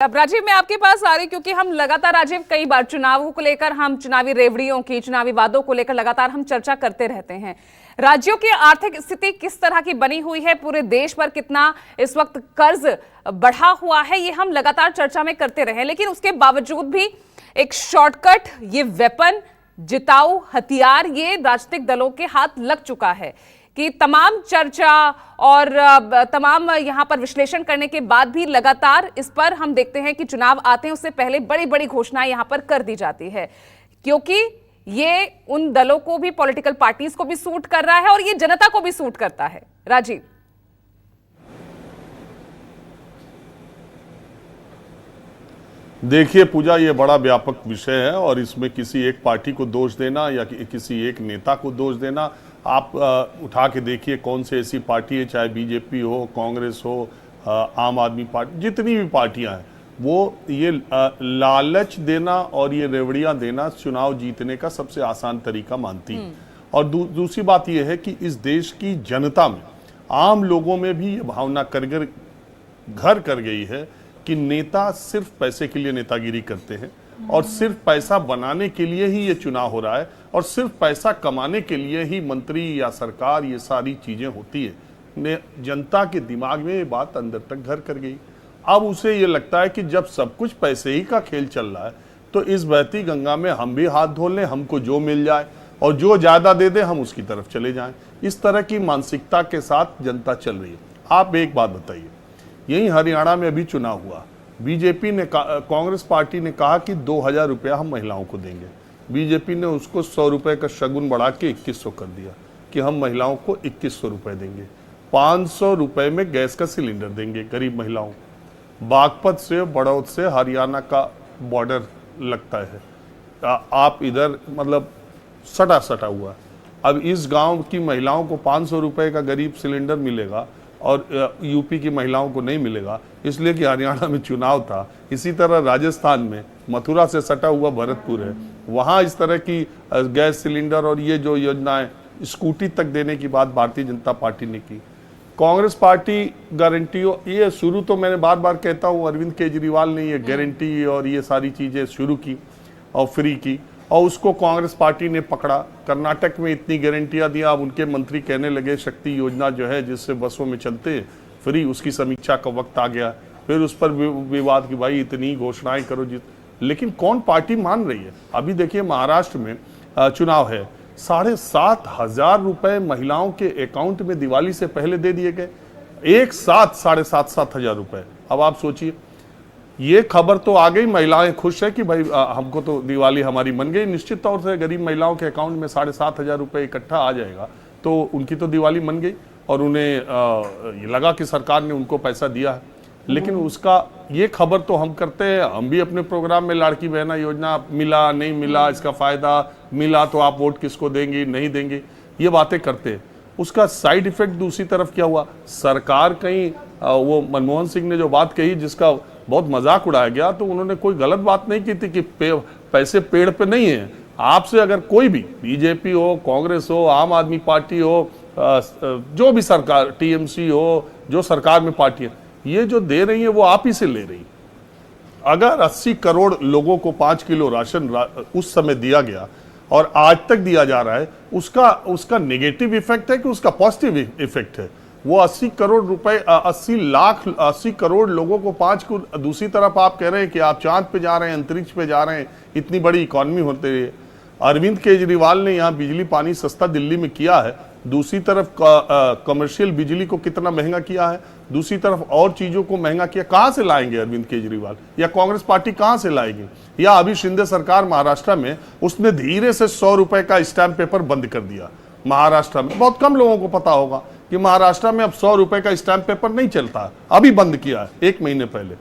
अब राजीव, मैं आपके पास आ रही क्योंकि हम लगातार राजीव कई बार चुनावों को लेकर, हम चुनावी रेवड़ियों की, चुनावी वादों को लेकर लगातार हम चर्चा करते रहते हैं। राज्यों की आर्थिक स्थिति किस तरह की बनी हुई है, पूरे देश पर कितना इस वक्त कर्ज बढ़ा हुआ है, ये हम लगातार चर्चा में करते रहे। लेकिन उसके बावजूद भी एक शॉर्टकट, ये वेपन, जिताऊ हथियार, ये राजनीतिक दलों के हाथ लग चुका है कि तमाम चर्चा और तमाम यहां पर विश्लेषण करने के बाद भी लगातार इस पर हम देखते हैं कि चुनाव आते हैं उससे पहले बड़ी बड़ी घोषणाएं यहां पर कर दी जाती है, क्योंकि ये उन दलों को भी, पॉलिटिकल पार्टीज को भी सूट कर रहा है और ये जनता को भी सूट करता है। राजीव, देखिए पूजा, ये बड़ा व्यापक विषय है और इसमें किसी एक पार्टी को दोष देना या किसी एक नेता को दोष देना, आप उठा के देखिए कौन सी ऐसी पार्टी है, चाहे बीजेपी हो, कांग्रेस हो, आम आदमी पार्टी, जितनी भी पार्टियां हैं, वो ये लालच देना और ये रेवड़ियां देना चुनाव जीतने का सबसे आसान तरीका मानती है। और दूसरी बात ये है कि इस देश की जनता में, आम लोगों में भी ये भावना घर कर गई है कि नेता सिर्फ पैसे के लिए नेतागिरी करते हैं और सिर्फ पैसा बनाने के लिए ही ये चुनाव हो रहा है और सिर्फ पैसा कमाने के लिए ही मंत्री या सरकार, ये सारी चीजें होती है। जनता के दिमाग में ये बात अंदर तक घर कर गई। अब उसे ये लगता है कि जब सब कुछ पैसे ही का खेल चल रहा है तो इस बहती गंगा में हम भी हाथ धो लें, हमको जो मिल जाए और जो ज्यादा दे दे हम उसकी तरफ चले जाएं। इस तरह की मानसिकता के साथ जनता चल रही है। आप एक बात बताइए, यही हरियाणा में अभी चुनाव हुआ, बीजेपी ने, कांग्रेस पार्टी ने कहा कि 2000 रुपया हम महिलाओं को देंगे। बीजेपी ने उसको 100 रुपए का शगुन बढ़ा के 2100 कर दिया कि हम महिलाओं को 2100 रुपए देंगे। 500 रुपए में गैस का सिलेंडर देंगे गरीब महिलाओं। बागपत से, बड़ौद से हरियाणा का बॉर्डर लगता है, आप इधर मतलब सटा हुआ। अब इस गांव की महिलाओं को 500 रुपए का गरीब सिलेंडर मिलेगा और यूपी की महिलाओं को नहीं मिलेगा, इसलिए कि हरियाणा में चुनाव था। इसी तरह राजस्थान में मथुरा से सटा हुआ भरतपुर है, वहां इस तरह की गैस सिलेंडर और ये जो योजनाएं, स्कूटी तक देने की बात भारतीय जनता पार्टी ने की। कांग्रेस पार्टी गारंटियों, ये शुरू तो मैंने बार बार कहता हूँ, अरविंद केजरीवाल ने ये गारंटी और ये सारी चीजें शुरू की और फ्री की और उसको कांग्रेस पार्टी ने पकड़ा। कर्नाटक में इतनी गारंटियां दी, अब उनके मंत्री कहने लगे शक्ति योजना जो है जिससे बसों में चलते फ्री, उसकी समीक्षा का वक्त आ गया। फिर उस पर विवाद कि भाई इतनी घोषणाएं करो लेकिन कौन पार्टी मान रही है। अभी देखिए महाराष्ट्र में चुनाव है, 7,500 रुपए महिलाओं के अकाउंट में दिवाली से पहले दे दिए गए, एक साथ 7,500 रुपए। अब आप सोचिए, ये खबर तो आ गई, महिलाएं खुश है कि भाई हमको तो दिवाली हमारी मन गई। निश्चित तौर से गरीब महिलाओं के अकाउंट में 7,500 रुपए इकट्ठा आ जाएगा तो उनकी तो दिवाली मन गई और उन्हें ये लगा कि सरकार ने उनको पैसा दिया है। लेकिन उसका ये खबर तो हम करते हैं, हम भी अपने प्रोग्राम में लाड़की बहना योजना मिला नहीं मिला, इसका फायदा मिला तो आप वोट किसको देंगे नहीं देंगे, ये बातें करते हैं। उसका साइड इफेक्ट दूसरी तरफ क्या हुआ, सरकार कहीं वो मनमोहन सिंह ने जो बात कही जिसका बहुत मजाक उड़ाया गया, तो उन्होंने कोई गलत बात नहीं की थी कि पैसे पेड़ पे नहीं है। आपसे अगर कोई भी, बीजेपी हो, कांग्रेस हो, आम आदमी पार्टी हो, जो भी सरकार, टीएमसी हो, जो सरकार में पार्टी है, ये जो दे रही है वो आप ही से ले रही। अगर 80 करोड़ लोगों को 5 किलो राशन उस समय दिया गया और आज तक दिया जा रहा है, उसका नेगेटिव इफेक्ट है कि उसका पॉजिटिव इफेक्ट है। वो 80 करोड़ रुपए, 80 करोड़ लोगों को 5 को, दूसरी तरफ आप कह रहे हैं कि आप चांद पे जा रहे हैं, अंतरिक्ष पे जा रहे हैं, इतनी बड़ी इकोनॉमी होते हुए। अरविंद केजरीवाल ने यहाँ बिजली पानी सस्ता दिल्ली में किया है, दूसरी तरफ कमर्शियल बिजली को कितना महंगा किया है, दूसरी तरफ और चीजों को महंगा किया। कहां से लाएंगे अरविंद केजरीवाल या कांग्रेस पार्टी, कहां से लाएगी? या अभी शिंदे सरकार महाराष्ट्र में, उसने धीरे से 100 रुपए का स्टैंप पेपर बंद कर दिया। महाराष्ट्र में बहुत कम लोगों को पता होगा कि महाराष्ट्र में अब 100 रुपए का स्टैंप पेपर नहीं चलता है, अभी बंद किया है 1 महीने पहले।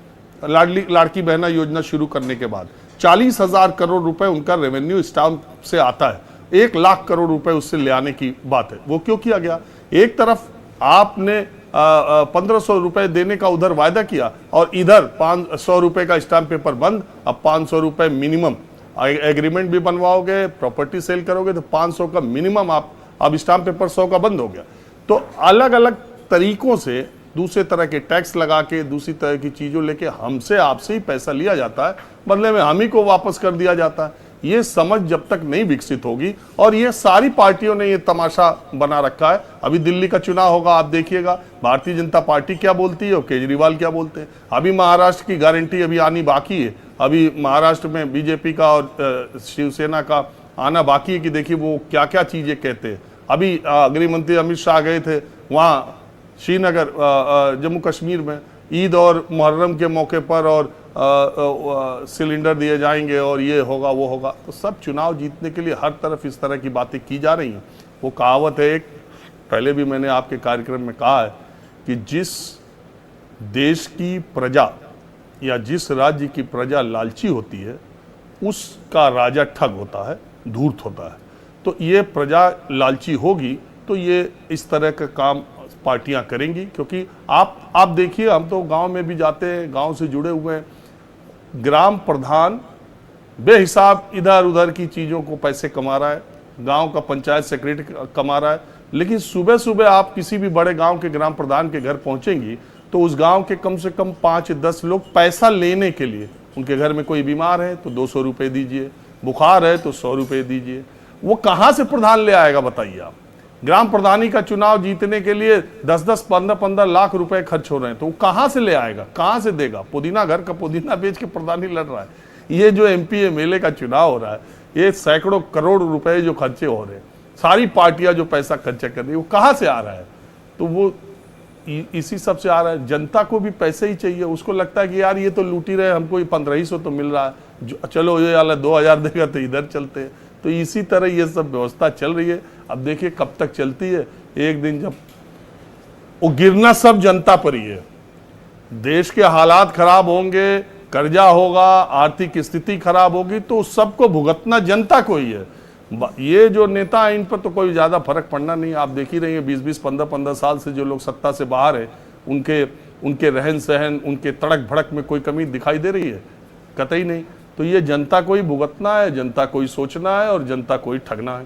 लाड़की बहना योजना शुरू करने के बाद 40,000 करोड़ रुपए उनका रेवेन्यू स्टैंप से आता है, 1 लाख करोड़ रुपए उससे ले आने की बात है। वो क्यों किया गया? एक तरफ आपने 1500 रुपए देने का उधर वायदा किया और इधर 500 रुपए का स्टैंप पेपर बंद। अब 500 रुपए मिनिमम एग्रीमेंट भी बनवाओगे, प्रॉपर्टी सेल करोगे तो 500 का मिनिमम आप, अब स्टैंप पेपर 100 का बंद हो गया। तो अलग अलग तरीकों से दूसरे तरह के टैक्स लगा के, दूसरी तरह की चीजों लेके हमसे आपसे ही पैसा लिया जाता है, बदले में हम ही को वापस कर दिया जाता है। ये समझ जब तक नहीं विकसित होगी, और ये सारी पार्टियों ने ये तमाशा बना रखा है। अभी दिल्ली का चुनाव होगा, आप देखिएगा भारतीय जनता पार्टी क्या बोलती है और केजरीवाल क्या बोलते हैं। अभी महाराष्ट्र की गारंटी अभी आनी बाकी है, अभी महाराष्ट्र में बीजेपी का और शिवसेना का आना बाकी है कि देखिए वो क्या क्या चीजें कहते हैं। अभी गृह मंत्री अमित शाह गए थे वहाँ श्रीनगर, जम्मू कश्मीर में ईद और मुहर्रम के मौके पर, और सिलेंडर दिए जाएंगे और ये होगा वो होगा। तो सब चुनाव जीतने के लिए हर तरफ इस तरह की बातें की जा रही हैं। वो कहावत है एक, पहले भी मैंने आपके कार्यक्रम में कहा है कि जिस देश की प्रजा या जिस राज्य की प्रजा लालची होती है उसका राजा ठग होता है, धूर्त होता है। तो ये प्रजा लालची होगी तो ये इस तरह का काम पार्टियां करेंगी। क्योंकि आप देखिए, हम तो गांव में भी जाते हैं, गांव से जुड़े हुए हैं, ग्राम प्रधान बेहिसाब इधर उधर की चीजों को पैसे कमा रहा है, गांव का पंचायत सेक्रेटरी कमा रहा है, लेकिन सुबह सुबह आप किसी भी बड़े गांव के ग्राम प्रधान के घर पहुंचेंगी तो उस गांव के कम से कम 5-10 लोग पैसा लेने के लिए, उनके घर में कोई बीमार है तो 200 रुपए दीजिए, बुखार है तो 100 रुपए दीजिए। वो कहां से प्रधान ले आएगा बताइए आप? ग्राम प्रधानी का चुनाव जीतने के लिए 10-10, 15-15 लाख रुपए खर्च हो रहे हैं, तो वो कहां से ले आएगा, कहां से देगा? पुदीना, घर का पुदीना बेच के प्रधानी लड़ रहा है। ये जो एमपी एमएलए का चुनाव हो रहा है, ये सैकड़ों करोड़ रुपए जो खर्चे हो रहे हैं, सारी पार्टियां जो पैसा खर्चा कर रही है, वो कहां से आ रहा है? तो वो इसी सब से आ रहा है। जनता को भी पैसे ही चाहिए, उसको लगता है कि यार ये तो लूट ही रहे, हमको 1500 तो मिल रहा है, चलो ये वाला 2000 देगा तो इधर चलते हैं। तो इसी तरह ये सब व्यवस्था चल रही है। अब देखिए कब तक चलती है। एक दिन जब वो गिरना सब जनता पर ही है, देश के हालात खराब होंगे, कर्जा होगा, आर्थिक स्थिति खराब होगी, तो सबको भुगतना जनता को ही है। ये जो नेता है इन पर तो कोई ज्यादा फर्क पड़ना नहीं। आप देख ही रही है 20-20, 15-15 साल से जो लोग सत्ता से बाहर है, उनके रहन सहन, उनके तड़क भड़क में कोई कमी दिखाई दे रही है? कतई नहीं। तो ये जनता को ही भुगतना है, जनता को ही सोचना है और जनता को ही ठगना है।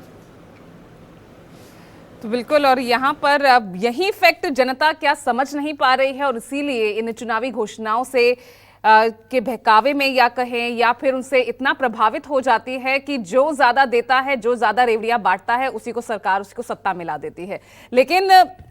तो बिल्कुल, और यहाँ पर अब यही फैक्ट जनता क्या समझ नहीं पा रही है, और इसीलिए इन चुनावी घोषणाओं से के बहकावे में या कहें, या फिर उनसे इतना प्रभावित हो जाती है कि जो ज्यादा देता है, जो ज्यादा रेवड़ियां बांटता है, उसी को सरकार, उसी को सत्ता मिला देती है। लेकिन